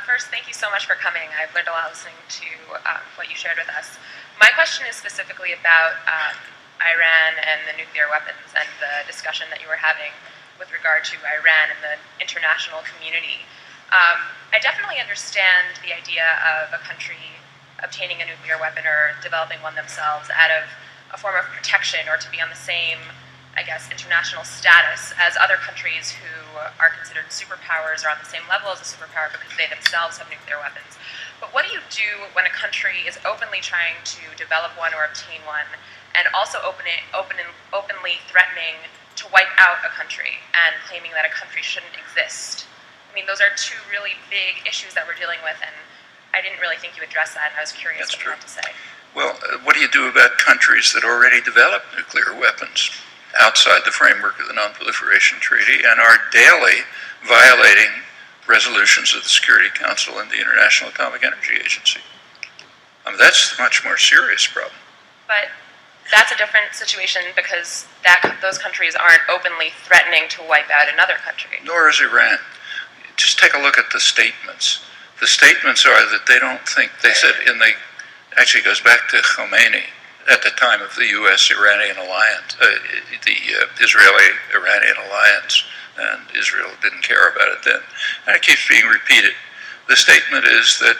First, thank you so much for coming. I've learned a lot listening to what you shared with us. My question is specifically about Iran and the nuclear weapons and the discussion that you were having with regard to Iran and the international community. I definitely understand the idea of a country obtaining a nuclear weapon or developing one themselves out of a form of protection or to be on the same, I guess, international status as other countries who are considered superpowers or on the same level as a superpower because they themselves have nuclear weapons. But what do you do when a country is openly trying to develop one or obtain one and also openly threatening to wipe out a country and claiming that a country shouldn't exist? I mean, those are two really big issues that we're dealing with, and I didn't really think you addressed that, and I was curious what you had to say. Well, what do you do about countries that already developed nuclear weapons outside the framework of the Non-Proliferation Treaty and are daily violating resolutions of the Security Council and the International Atomic Energy Agency? I mean, that's a much more serious problem. But that's a different situation because those countries aren't openly threatening to wipe out another country. Nor is Iran. Just take a look at the statements. The statements are that they don't think, they said actually goes back to Khomeini at the time of the U.S.-Iranian alliance, the Israeli-Iranian alliance, and Israel didn't care about it then. And it keeps being repeated. The statement is that,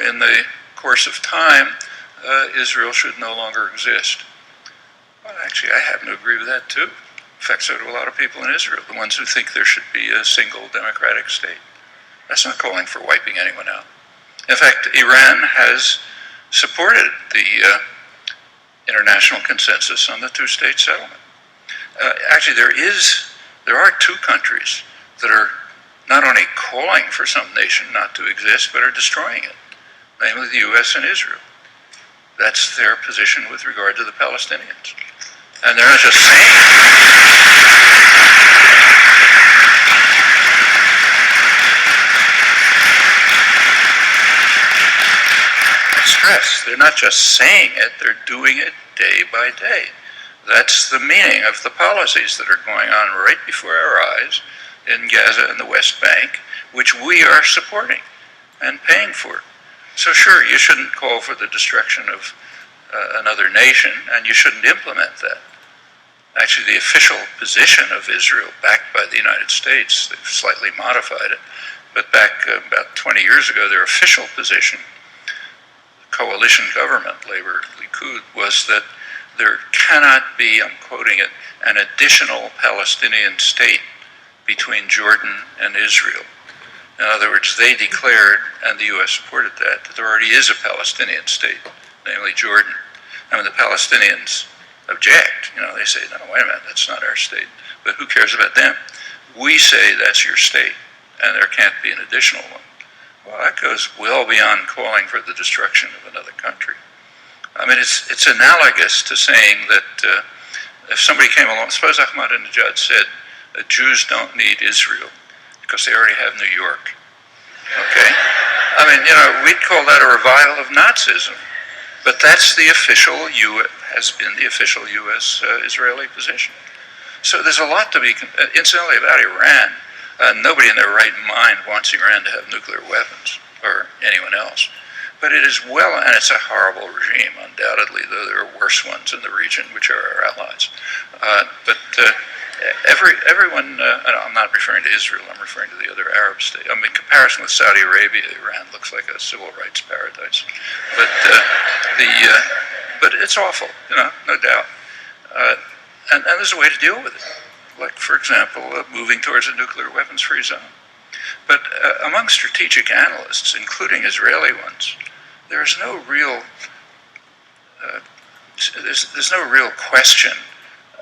in the course of time, Israel should no longer exist. Well, actually, I happen to agree with that too. In fact, so do a lot of people in Israel, the ones who think there should be a single democratic state. That's not calling for wiping anyone out. In fact, Iran has supported the international consensus on the two-state settlement. Actually, there are two countries that are not only calling for some nation not to exist, but are destroying it, namely the U.S. and Israel. That's their position with regard to the Palestinians. And they're not just saying stress. They're not just saying it, they're doing it day by day. That's the meaning of the policies that are going on right before our eyes in Gaza and the West Bank, which we are supporting and paying for. So sure, you shouldn't call for the destruction of another nation, and you shouldn't implement that. Actually, the official position of Israel, backed by the United States, they've slightly modified it, but back about 20 years ago, their official position, coalition government, Labor, Likud, was that there cannot be, I'm quoting it, an additional Palestinian state between Jordan and Israel. In other words, they declared, and the U.S. supported that there already is a Palestinian state, namely Jordan. I mean, the Palestinians object. They say, no, wait a minute, that's not our state. But who cares about them? We say that's your state, and there can't be an additional one. Well, that goes well beyond calling for the destruction of another country. I mean, it's analogous to saying that if somebody came along, suppose Ahmadinejad said, Jews don't need Israel because they already have New York. Okay? I mean, we'd call that a revival of Nazism. But that's the official, has been the official U.S.-Israeli position. So there's a lot to be, incidentally, about Iran. Nobody in their right mind wants Iran to have nuclear weapons, or anyone else. But it is and it's a horrible regime, undoubtedly, though there are worse ones in the region, which are our allies. But everyone, I'm not referring to Israel, I'm referring to the other Arab states. I mean, in comparison with Saudi Arabia, Iran looks like a civil rights paradise. But but it's awful, no doubt. And there's a way to deal with it. Like, for example, moving towards a nuclear weapons-free zone. But among strategic analysts, including Israeli ones, there's no real question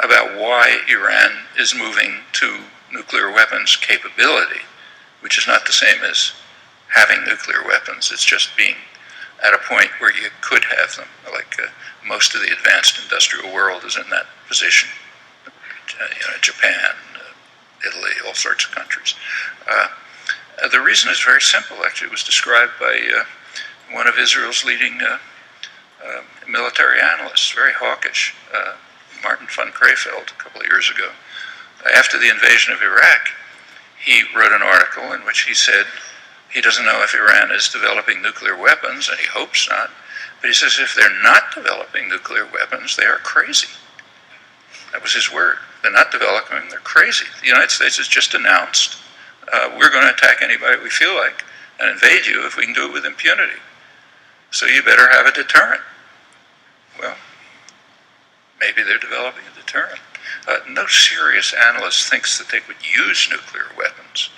about why Iran is moving to nuclear weapons capability, which is not the same as having nuclear weapons. It's just being at a point where you could have them, like most of the advanced industrial world is in that position. Japan, Italy, all sorts of countries. The reason is very simple, actually. It was described by one of Israel's leading military analysts, very hawkish, Martin von Crefeld, a couple of years ago. After the invasion of Iraq, he wrote an article in which he said He doesn't know if Iran is developing nuclear weapons, and he hopes not. But he says if they're not developing nuclear weapons, they are crazy. That was his word. They're not developing them, they're crazy. The United States has just announced, we're going to attack anybody we feel like and invade you if we can do it with impunity. So you better have a deterrent. Well, maybe they're developing a deterrent. No serious analyst thinks that they would use nuclear weapons.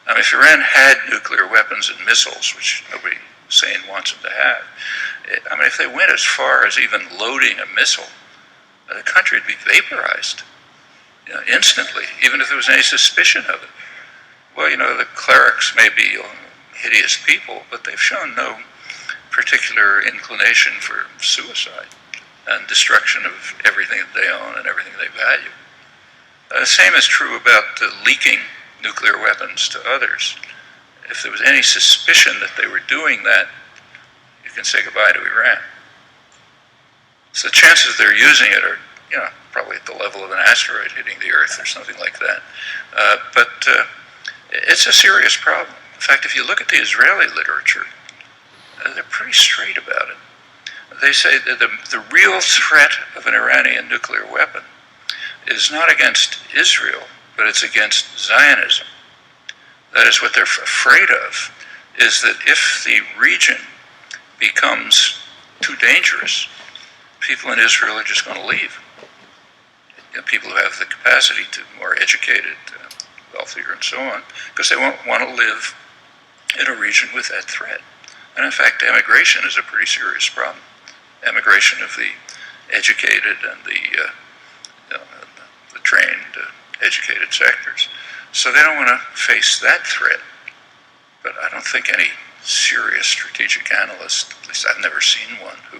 If Iran had nuclear weapons and missiles, which nobody sane wants them to have, if they went as far as even loading a missile, the country would be vaporized instantly, even if there was any suspicion of it. Well, the clerics may be hideous people, but they've shown no particular inclination for suicide and destruction of everything that they own and everything they value. The same is true about leaking nuclear weapons to others. If there was any suspicion that they were doing that, you can say goodbye to Iran. So the chances they're using it are, probably at the level of an asteroid hitting the Earth or something like that. But it's a serious problem. In fact, if you look at the Israeli literature, they're pretty straight about it. They say that the real threat of an Iranian nuclear weapon is not against Israel, but it's against Zionism. That is what they're afraid of, is that if the region becomes too dangerous, people in Israel are just going to leave. People who have the capacity to, more educated, wealthier, and so on, because they won't want to live in a region with that threat. And in fact, emigration is a pretty serious problem. Emigration of the educated and the trained, educated sectors. So they don't want to face that threat. But I don't think any serious strategic analyst, at least I've never seen one, who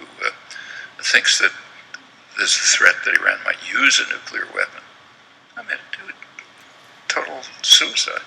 thinks that there's a threat that Iran might use a nuclear weapon. It would be total suicide.